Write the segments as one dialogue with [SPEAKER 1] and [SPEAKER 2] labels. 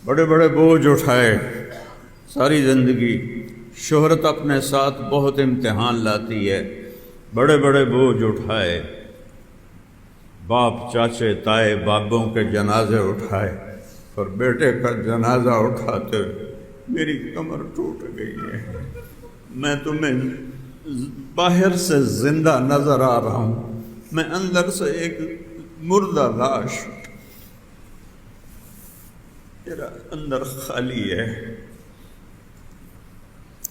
[SPEAKER 1] بڑے بڑے بوجھ اٹھائے ساری زندگی، شہرت اپنے ساتھ بہت امتحان لاتی ہے۔ بڑے بڑے بوجھ اٹھائے، باپ چاچے تائے بابوں کے جنازے اٹھائے، اور بیٹے کا جنازہ اٹھاتے میری کمر ٹوٹ گئی ہے۔ میں تمہیں باہر سے زندہ نظر آ رہا ہوں، میں اندر سے ایک مردہ لاش، میرا اندر خالی ہے۔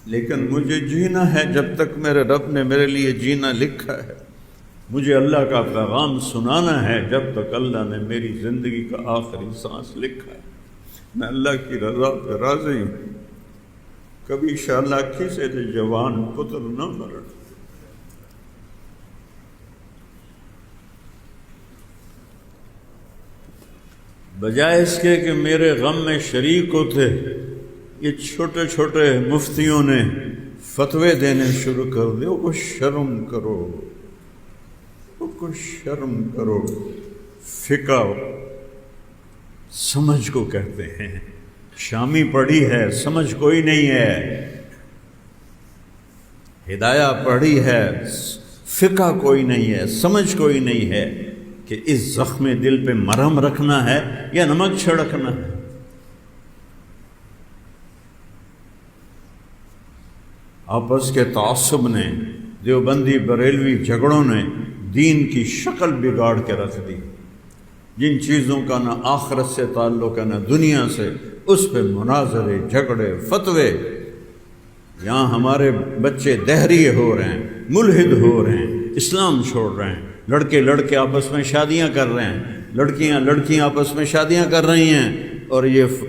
[SPEAKER 1] لیکن مجھے جینا ہے جب تک میرے رب نے میرے لیے جینا لکھا ہے، مجھے اللہ کا پیغام سنانا ہے جب تک اللہ نے میری زندگی کا آخری سانس لکھا ہے۔ میں اللہ کی رضا پہ راضی ہوں، کبھی انشاءاللہ کسی دے جوان پتر نہ مرن۔ بجائے اس کے کہ میرے غم میں شریک ہوتے، یہ چھوٹے چھوٹے مفتیوں نے فتوے دینے شروع کر دے۔ وہ شرم کرو، وہ شرم کرو۔ فقہ سمجھ کو کہتے ہیں، شامی پڑھی ہے سمجھ کوئی نہیں ہے، ہدایہ پڑھی ہے فقہ کوئی نہیں ہے، سمجھ کوئی نہیں ہے کہ اس زخم دل پہ مرہم رکھنا ہے یا نمک چھڑکنا ہے۔ آپس کے تعصب نے، دیوبندی بریلوی جھگڑوں نے دین کی شکل بگاڑ کے رکھ دی۔ جن چیزوں کا نہ آخرت سے تعلق ہے نہ دنیا سے، اس پہ مناظرے، جھگڑے، فتوے۔ یہاں ہمارے بچے دہریے ہو رہے ہیں، ملحد ہو رہے ہیں، اسلام چھوڑ رہے ہیں، لڑکے لڑکے آپس میں شادیاں کر رہے ہیں، لڑکیاں لڑکیاں آپس میں شادیاں کر رہی ہیں، اور یہ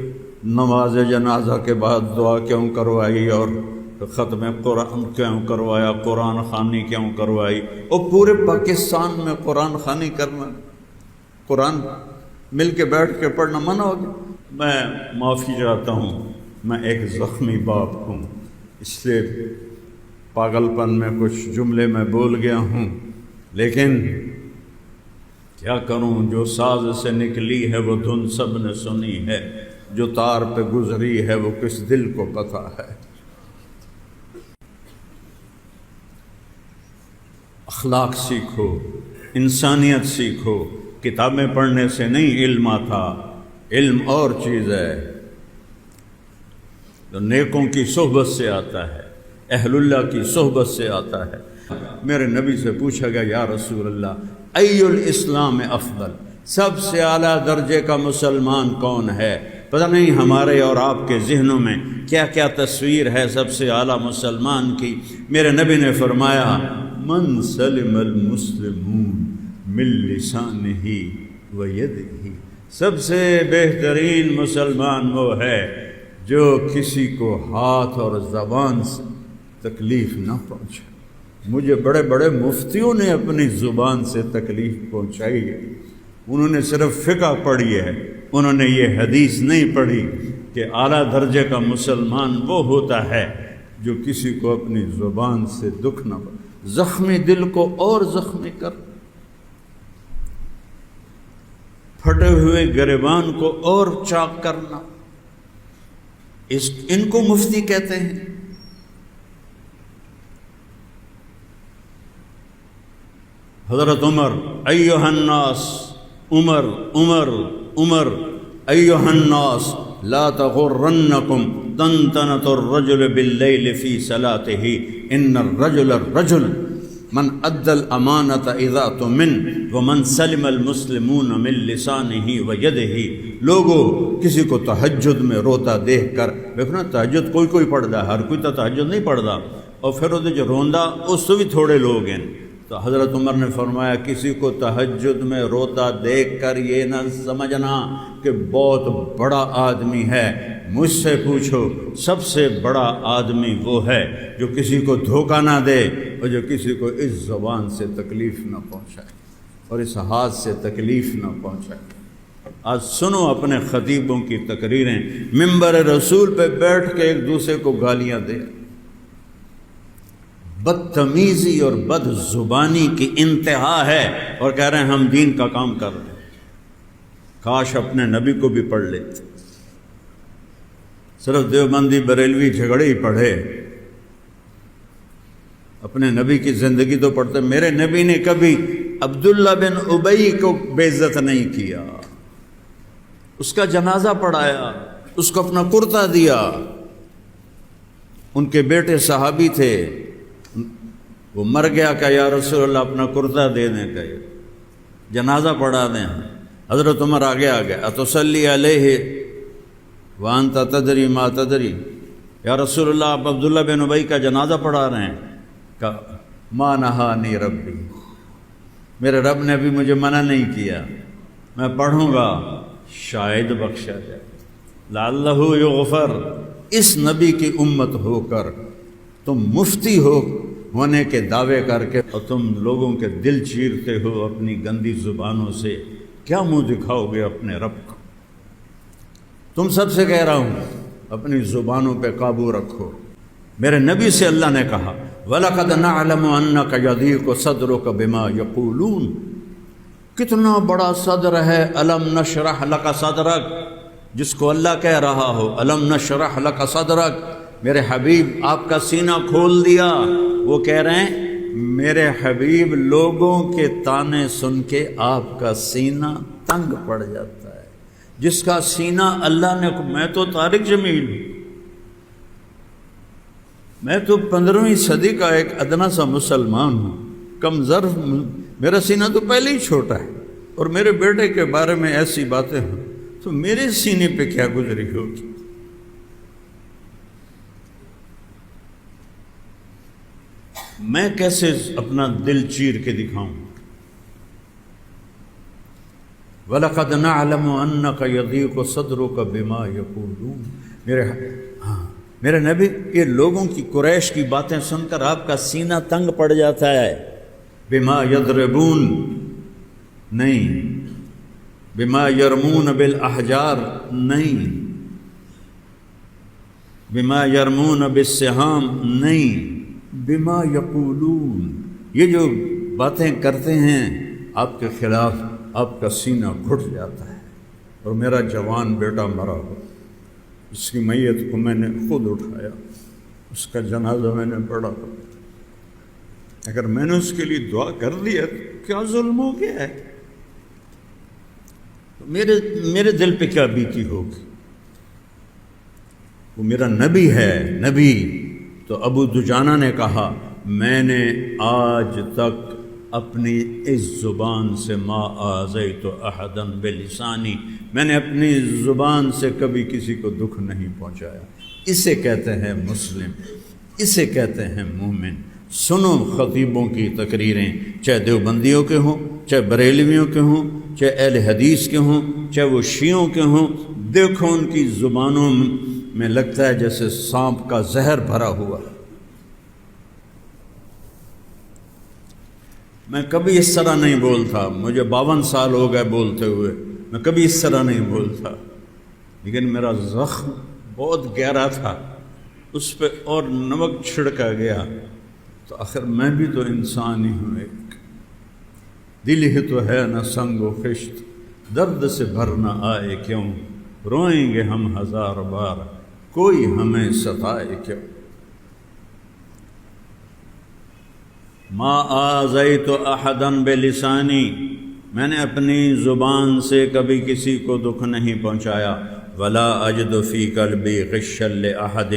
[SPEAKER 1] نماز جنازہ کے بعد دعا کیوں کروائی اور ختم قرآن کیوں کروایا، قرآن خوانی کیوں کروائی؟ اور پورے پاکستان میں قرآن خوانی کرنا، قرآن مل کے بیٹھ کے پڑھنا منع ہو گیا۔ میں معافی چاہتا ہوں، میں ایک زخمی باپ ہوں، اس لیے پاگل پن میں کچھ جملے میں بول گیا ہوں، لیکن کیا کروں؟ جو ساز سے نکلی ہے وہ دھن سب نے سنی ہے، جو تار پہ گزری ہے وہ کس دل کو پتہ ہے۔ اخلاق سیکھو، انسانیت سیکھو۔ کتابیں پڑھنے سے نہیں علم آتا، علم اور چیز ہے، جو نیکوں کی صحبت سے آتا ہے، اہل اللہ کی صحبت سے آتا ہے۔ میرے نبی سے پوچھا گیا، یا رسول اللہ ای الاسلام افضل، سب سے اعلیٰ درجے کا مسلمان کون ہے؟ پتہ نہیں ہمارے اور آپ کے ذہنوں میں کیا کیا تصویر ہے سب سے اعلیٰ مسلمان کی۔ میرے نبی نے فرمایا، من سلم المسلمون من لسانہ و یدہ، سب سے بہترین مسلمان وہ ہے جو کسی کو ہاتھ اور زبان سے تکلیف نہ پہنچے۔ مجھے بڑے بڑے مفتیوں نے اپنی زبان سے تکلیف پہنچائی ہے، انہوں نے صرف فقہ پڑھی ہے، انہوں نے یہ حدیث نہیں پڑھی کہ اعلیٰ درجے کا مسلمان وہ ہوتا ہے جو کسی کو اپنی زبان سے دکھ نہ پہنچے۔ زخمی دل کو اور زخمی کر، پھٹے ہوئے گریبان کو اور چاک کرنا، ان کو مفتی کہتے ہیں۔ حضرت عمر، ایھا الناس، عمر ایھا الناس لا تغرنکم طنطنۃ الرجل باللیل فی صلاتہ، ان الرجل من ادى الامانۃ اذا اؤتمن ومن سلم المسلمون من لسانہ و یدہ۔ لوگوں، کسی کو تہجد میں روتا دیکھ کر، دیکھنا تہجد کوئی پڑھتا ہے، ہر کوئی تو تہجد نہیں پڑھتا، اور پھر وہ جو روندا اس سے بھی تھوڑے لوگ ہیں۔ تو حضرت عمر نے فرمایا، کسی کو تہجد میں روتا دیکھ کر یہ نہ سمجھنا کہ بہت بڑا آدمی ہے۔ مجھ سے پوچھو، سب سے بڑا آدمی وہ ہے جو کسی کو دھوکہ نہ دے اور جو کسی کو اس زبان سے تکلیف نہ پہنچائے اور اس ہاتھ سے تکلیف نہ پہنچائے۔ آج سنو اپنے خطیبوں کی تقریریں، منبر رسول پہ بیٹھ کے ایک دوسرے کو گالیاں دے، بدتمیزی اور بد زبانی کی انتہا ہے، اور کہہ رہے ہیں ہم دین کا کام کر رہے ہیں۔ کاش اپنے نبی کو بھی پڑھ لیتے، صرف دیوبندی بریلوی جھگڑے ہی پڑھے، اپنے نبی کی زندگی تو پڑھتے۔ میرے نبی نے کبھی عبداللہ بن ابی کو بے عزت نہیں کیا، اس کا جنازہ پڑھایا، اس کو اپنا کرتا دیا۔ ان کے بیٹے صحابی تھے، وہ مر گیا کہ یا رسول اللہ اپنا کرتا دے دیں، کہ جنازہ پڑھا دیں۔ حضرت عمر آگے آ گئے، اتصلی علیہ وانت تدری ما تدری، یا رسول اللہ آپ عبداللہ بن ابی کا جنازہ پڑھا رہے ہیں؟ کہ ما نہانی ربی، میرے رب نے بھی مجھے منع نہیں کیا، میں پڑھوں گا شاید بخشا جائے، لعلہ یغفر۔ اس نبی کی امت ہو کر تم مفتی ہونے کے دعوے کر کے اور تم لوگوں کے دل چیرتے ہو اپنی گندی زبانوں سے، کیا منہ دکھاؤ گے اپنے رب کو؟ تم سب سے کہہ رہا ہوں اپنی زبانوں پہ قابو رکھو۔ میرے نبی سے اللہ نے کہا وَلَقَدْ نَعْلَمُ أَنَّكَ يَضِيقُ صَدْرُكَ بِمَا يَقُولُونَ، کتنا بڑا صدر ہے أَلَمْ نَشْرَحْ لَكَ صَدْرَكَ، جس کو اللہ کہہ رہا ہو أَلَمْ نَشْرَحْ لَكَ صَدْرَكَ، میرے حبیب آپ کا سینہ کھول دیا۔ وہ کہہ رہے ہیں میرے حبیب لوگوں کے تانے سن کے آپ کا سینہ تنگ پڑ جاتا ہے، جس کا سینہ اللہ نے، میں تو طارق جمیل ہوں، میں تو 15ویں صدی کا ایک ادنا سا مسلمان ہوں، کم ظرف، میرا سینہ تو پہلے ہی چھوٹا ہے، اور میرے بیٹے کے بارے میں ایسی باتیں ہوں تو میرے سینے پہ کیا گزری ہوگی؟ میں کیسے اپنا دل چیر کے دکھاؤں؟ وَلَقَدْ نَعْلَمُ أَنَّكَ يَضِيقُ صَدْرُكَ بِمَا يَقُولُونَ، میرے نبی یہ لوگوں کی قریش کی باتیں سن کر آپ کا سینہ تنگ پڑ جاتا ہے۔ بِمَا يَضْرِبُونَ نہیں، بِمَا يَرْمُونَ بِالْأَحْجَارِ نہیں، بِمَا يَرْمُونَ بِالسِّهَامِ نہیں، بِمَا يَقُولُونَ، یہ جو باتیں کرتے ہیں آپ کے خلاف، آپ کا سینہ گھٹ جاتا ہے۔ اور میرا جوان بیٹا مرا ہو، اس کی میت کو میں نے خود اٹھایا، اس کا جنازہ میں نے پڑھا، اگر میں نے اس کے لیے دعا کر دیا تو کیا ظلم ہو گیا ہے؟ میرے دل پہ کیا بیتی ہوگی؟ وہ میرا نبی ہے، نبی۔ تو ابو دجانہ نے کہا میں نے آج تک اپنی اس زبان سے ما آذیت احدا بلسانی، میں نے اپنی زبان سے کبھی کسی کو دکھ نہیں پہنچایا۔ اسے کہتے ہیں مسلم، اسے کہتے ہیں مومن۔ سنو خطیبوں کی تقریریں، چاہے دیوبندیوں کے ہوں، چاہے بریلویوں کے ہوں، چاہے اہل حدیث کے ہوں، چاہے وہ شیعوں کے ہوں، دیکھو ان کی زبانوں میں لگتا ہے جیسے سانپ کا زہر بھرا ہوا ہے۔ میں کبھی اس طرح نہیں بولتا، مجھے 52 سال ہو گئے بولتے ہوئے، میں کبھی اس طرح نہیں بولتا، لیکن میرا زخم بہت گہرا تھا، اس پہ اور نمک چھڑکا گیا، تو آخر میں بھی تو انسان ہی ہوں، ایک دل ہی تو ہے نہ سنگ و خشت، درد سے بھر نہ آئے کیوں، روئیں گے ہم 1000 بار، کوئی ہمیں ستائے کیوں۔ ما آذیت احدا بلسانی، میں نے اپنی زبان سے کبھی کسی کو دکھ نہیں پہنچایا۔ ولا اجد فی قلبی غشا لاحد،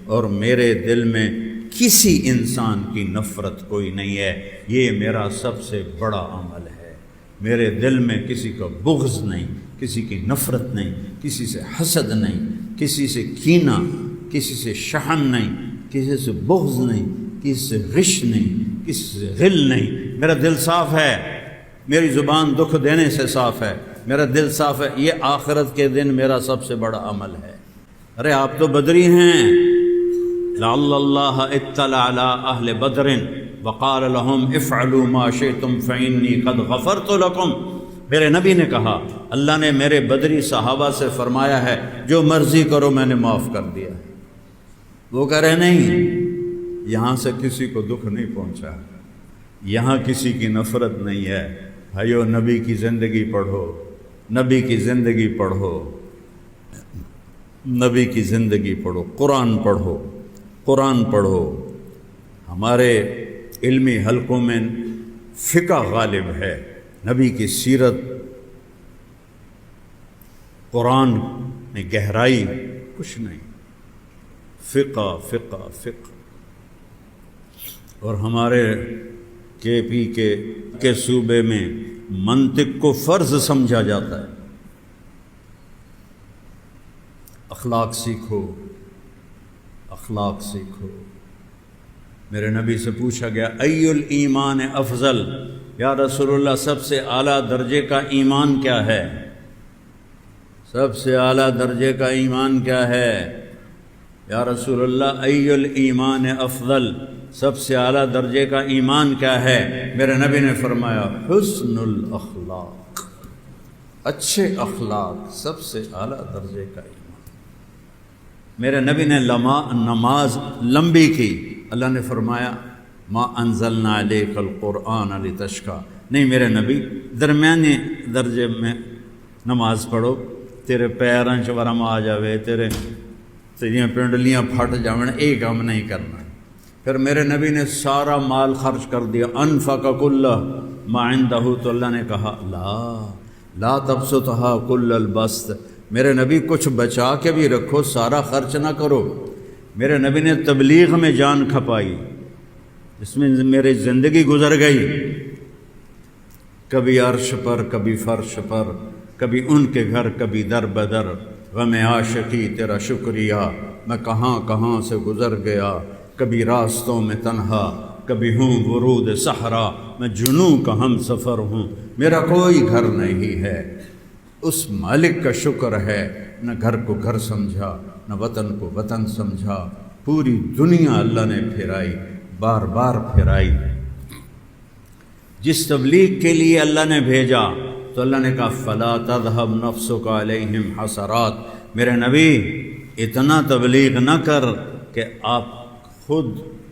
[SPEAKER 1] اور میرے دل میں کسی انسان کی نفرت کوئی نہیں ہے، یہ میرا سب سے بڑا عمل ہے۔ میرے دل میں کسی کا بغض نہیں، کسی کی نفرت نہیں، کسی سے حسد نہیں، کسی سے کینہ، کسی سے شحن نہیں، کسی سے بغض نہیں، کسی سے غش نہیں، کسی سے غل نہیں۔ میرا دل صاف ہے، میری زبان دکھ دینے سے صاف ہے، میرا دل صاف ہے۔ یہ آخرت کے دن میرا سب سے بڑا عمل ہے۔ ارے آپ تو بدری ہیں، لعل اللہ اطلع علی اہل بدر وقال لهم افعلوا ما شئتم فانی قد غفرت لکم۔ میرے نبی نے کہا اللہ نے میرے بدری صحابہ سے فرمایا ہے جو مرضی کرو میں نے معاف کر دیا ہے۔ وہ کہہ رہے نہیں، یہاں سے کسی کو دکھ نہیں پہنچا، یہاں کسی کی نفرت نہیں ہے۔ بھائیو نبی کی زندگی پڑھو، نبی کی زندگی پڑھو۔ نبی کی زندگی پڑھو، قرآن پڑھو، قرآن پڑھو۔ ہمارے علمی حلقوں میں فقہ غالب ہے، نبی کی سیرت، قرآن میں گہرائی کچھ نہیں، فقہ فقہ فقہ۔ اور ہمارے کے پی کے صوبے میں منطق کو فرض سمجھا جاتا ہے۔ اخلاق سیکھو، اخلاق سیکھو۔ میرے نبی سے پوچھا گیا ای الایمان افضل، یا رسول اللہ سب سے اعلیٰ درجے کا ایمان کیا ہے؟ سب سے اعلیٰ درجے کا ایمان کیا ہے؟ یا رسول اللہ ای الایمان افضل، سب سے اعلیٰ درجے کا ایمان کیا ہے؟ میرے نبی نے فرمایا حسن الاخلاق، اچھے اخلاق سب سے اعلیٰ درجے کا ایمان۔ میرے نبی نے نماز لمبی کی، اللہ نے فرمایا ما انزلنا علیک القرآن لتشقی، نہیں میرے نبی درمیانے درجے میں نماز پڑھو، تیرے پیراں چ ورم آ جاوے، تیریاں پنڈلیاں پھٹ جاون، یہ کام نہیں کرنا۔ پھر میرے نبی نے سارا مال خرچ کر دیا، انفق کل ما عنده، تو اللہ نے کہا لا تبسطها کل البسط، میرے نبی کچھ بچا کے بھی رکھو، سارا خرچ نہ کرو۔ میرے نبی نے تبلیغ میں جان کھپائی، اس میں میری زندگی گزر گئی، کبھی عرش پر کبھی فرش پر، کبھی ان کے گھر کبھی در بدر، غم عاشقی تیرا شکریہ، میں کہاں کہاں سے گزر گیا، کبھی راستوں میں تنہا، کبھی ہوں ورود صحرا، میں جنوں کا ہم سفر ہوں، میرا کوئی گھر نہیں ہے۔ اس مالک کا شکر ہے، نہ گھر کو گھر سمجھا، نہ وطن کو وطن سمجھا، پوری دنیا اللہ نے پھرائی، بار بار پھرائی۔ جس تبلیغ کے لیے اللہ نے بھیجا تو اللہ نے کہا فلا تذهب نفسك علیہم حسرات، میرے نبی اتنا تبلیغ نہ کر کہ آپ خود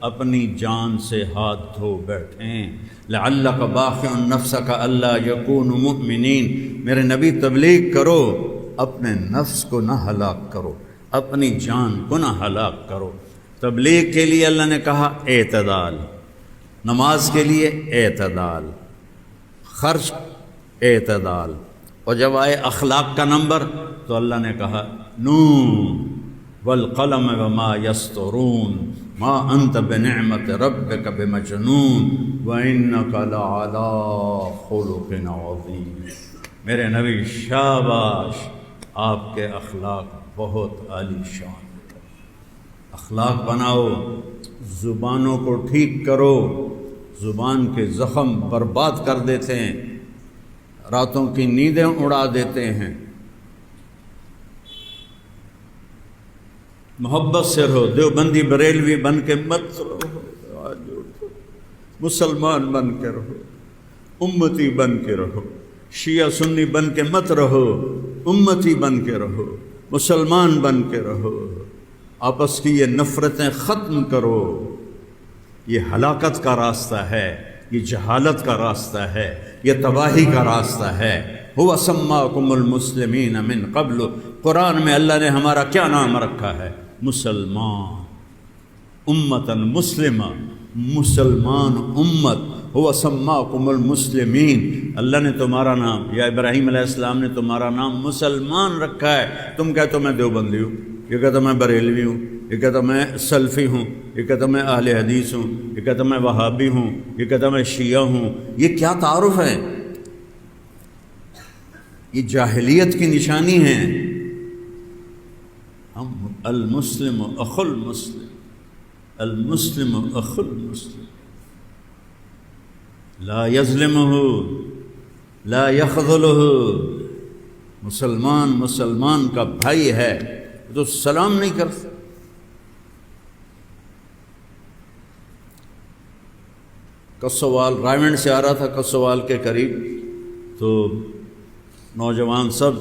[SPEAKER 1] اپنی جان سے ہاتھ دھو بیٹھیں، لعلک باخع نفسک الا یکونوا مؤمنین، میرے نبی تبلیغ کرو، اپنے نفس کو نہ ہلاک کرو، اپنی جان کو نہ ہلاک کرو۔ تبلیغ کے لیے اللہ نے کہا اعتدال، نماز کے لیے اعتدال، خرچ اعتدال، اور جب آئے اخلاق کا نمبر تو اللہ نے کہا نون والقلم وما یسطرون ما انت بنعمت ربک بمجنون وانک لعلی خلق عظیم، میرے نبی شاباش، آپ کے اخلاق بہت عالی شان، اخلاق بناؤ، زبانوں کو ٹھیک کرو، زبان کے زخم برباد کر دیتے ہیں، راتوں کی نیندیں اڑا دیتے ہیں۔ محبت سے رہو، دیوبندی بریلوی بن کے مت رہو، مسلمان بن کے رہو، امتی بن کے رہو، شیعہ سنی بن کے مت رہو، امتی بن کے رہو، مسلمان بن کے رہو، آپس کی یہ نفرتیں ختم کرو، یہ ہلاکت کا راستہ ہے، یہ جہالت کا راستہ ہے، یہ تباہی کا راستہ ہے۔ هو سماکم المسلمین من قبل، قرآن میں اللہ نے ہمارا کیا نام رکھا ہے؟ مسلمان، امتاً مسلمہ، مسلمان امت۔ هو سماکم المسلمین، اللہ نے تمہارا نام، یا ابراہیم علیہ السلام نے تمہارا نام مسلمان رکھا ہے۔ تم کہتے ہو میں دیوبندی ہوں، یہ کہتا میں بریلوی ہوں، یہ کہتا میں سلفی ہوں، یہ کہتا میں اہل حدیث ہوں، یہ کہتا میں وہابی ہوں، یہ کہتا میں شیعہ ہوں، یہ کیا تعارف ہے؟ یہ جاہلیت کی نشانی ہے۔ ہم المسلم اخو المسلم، المسلم اخو المسلم، لا یظلمہ لا یخذلہ، مسلمان مسلمان کا بھائی ہے تو سلام نہیں کرتا۔ کسوال رائمنڈ سے آ رہا تھا، کسوال کے قریب، تو نوجوان سب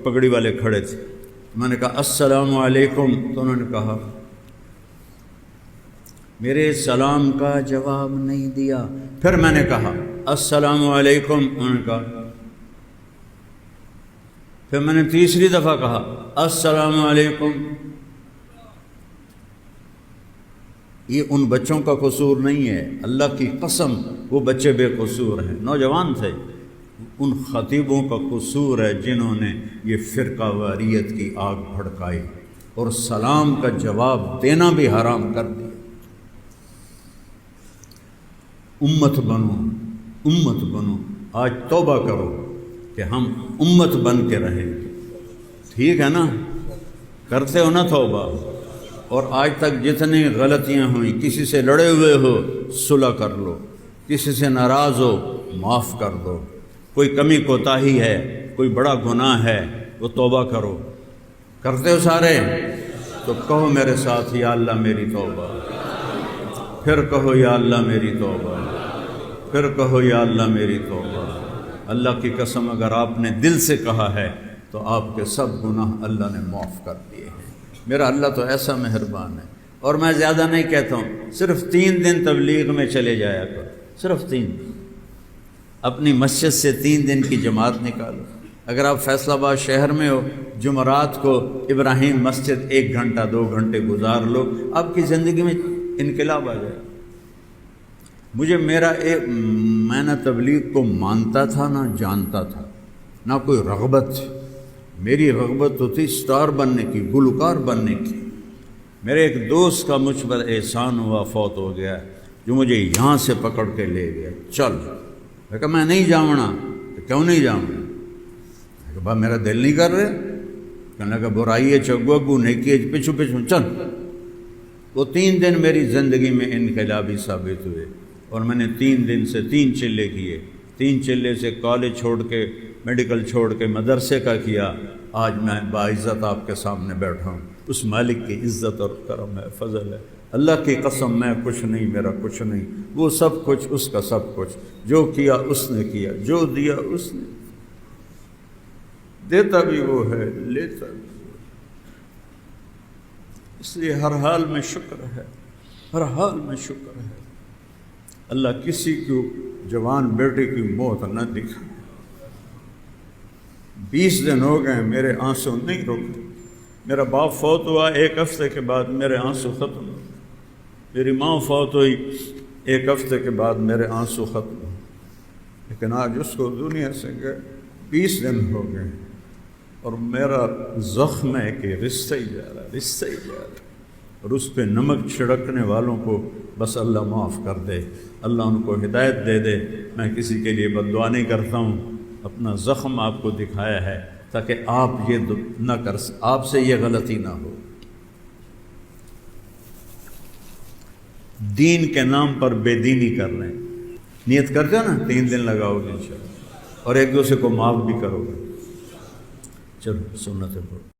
[SPEAKER 1] پگڑی والے کھڑے تھے، میں نے کہا السلام علیکم، تو انہوں نے کہا میرے سلام کا جواب نہیں دیا۔ پھر میں نے کہا السلام علیکم، انہوں نے کہا، پھر میں نے تیسری دفعہ کہا السلام علیکم. یہ ان بچوں کا قصور نہیں ہے، اللہ کی قسم وہ بچے بے قصور ہیں، نوجوان تھے. ان خطیبوں کا قصور ہے جنہوں نے یہ فرقہ واریت کی آگ بھڑکائی اور سلام کا جواب دینا بھی حرام کر دیا. امت بنو، امت بنو. آج توبہ کرو کہ ہم امت بن کے رہیں گے. ٹھیک ہے نا؟ کرتے ہو نا توبہ؟ اور آج تک جتنی غلطیاں ہوئیں، کسی سے لڑے ہوئے ہو صلح کر لو، کسی سے ناراض ہو معاف کر دو، کوئی کمی کوتاہی ہے، کوئی بڑا گناہ ہے وہ توبہ کرو. کرتے ہو سارے؟ تو کہو میرے ساتھ یا اللہ میری توبہ. پھر کہو یا اللہ میری توبہ. پھر کہو یا اللہ میری توبہ. اللہ کی قسم اگر آپ نے دل سے کہا ہے تو آپ کے سب گناہ اللہ نے معاف کر دیے ہیں. میرا اللہ تو ایسا مہربان ہے. اور میں زیادہ نہیں کہتا ہوں، صرف 3 دن تبلیغ میں چلے جایا کرو، صرف 3 دن. اپنی مسجد سے 3 دن کی جماعت نکالو. اگر آپ فیصل آباد شہر میں ہو، جمعرات کو ابراہیم مسجد 1 گھنٹہ 2 گھنٹے گزار لو، آپ کی زندگی میں انقلاب آ جائے. مجھے میں نہ تبلیغ کو مانتا تھا نہ جانتا تھا، نہ کوئی رغبت تھی. میری رغبت تو تھی سٹار بننے کی، گلوکار بننے کی. میرے ایک دوست کا مجھ پر احسان ہوا، فوت ہو گیا، جو مجھے یہاں سے پکڑ کے لے گیا. چل، میں کہا میں نہیں جاؤں. کیوں نہیں جاؤں؟ کہ بھائی میرا دل نہیں کر رہے. کہنے لگا برائی ہے چگو اگو، نیکی ہے پچھو پچھو، چل. وہ 3 دن میری زندگی میں انقلابی ثابت ہوئے. اور میں نے 3 دن سے 3 چلے کیے. 3 چلے سے کالج چھوڑ کے، میڈیکل چھوڑ کے مدرسے کا کیا. آج میں باعزت آپ کے سامنے بیٹھا ہوں. اس مالک کی عزت اور کرم ہے، فضل ہے. اللہ کی قسم میں کچھ نہیں، میرا کچھ نہیں. وہ سب کچھ اس کا سب کچھ. جو کیا اس نے کیا، جو دیا اس نے. دیتا بھی وہ ہے، لیتا بھی وہ ہے. اس لیے ہر حال میں شکر ہے، ہر حال میں شکر ہے. اللہ کسی کو جوان بیٹے کی موت نہ دکھا. 20 دن ہو گئے میرے آنسو نہیں رکے. میرا باپ فوت ہوا 1 ہفتے کے بعد میرے آنسو ختم ہو. میری ماں فوت ہوئی 1 ہفتے کے بعد میرے آنسو ختم ہو. لیکن آج اس کو دنیا سے گئے 20 دن ہو گئے اور میرا زخم ہے کہ رشتہ ہی جا رہا، رشتہ ہی جا رہا. اور اس پہ نمک چھڑکنے والوں کو بس اللہ معاف کر دے، اللہ ان کو ہدایت دے دے. میں کسی کے لیے بد دعا نہیں کرتا ہوں. اپنا زخم آپ کو دکھایا ہے تاکہ آپ یہ نہ کر، آپ سے یہ غلطی نہ ہو. دین کے نام پر بے دینی کر رہے ہیں. نیت کرتے ہو نا 3 دن لگاؤ گے انشاءاللہ، اور ایک دوسرے کو معاف بھی کرو گے. چلو سنت پڑھو.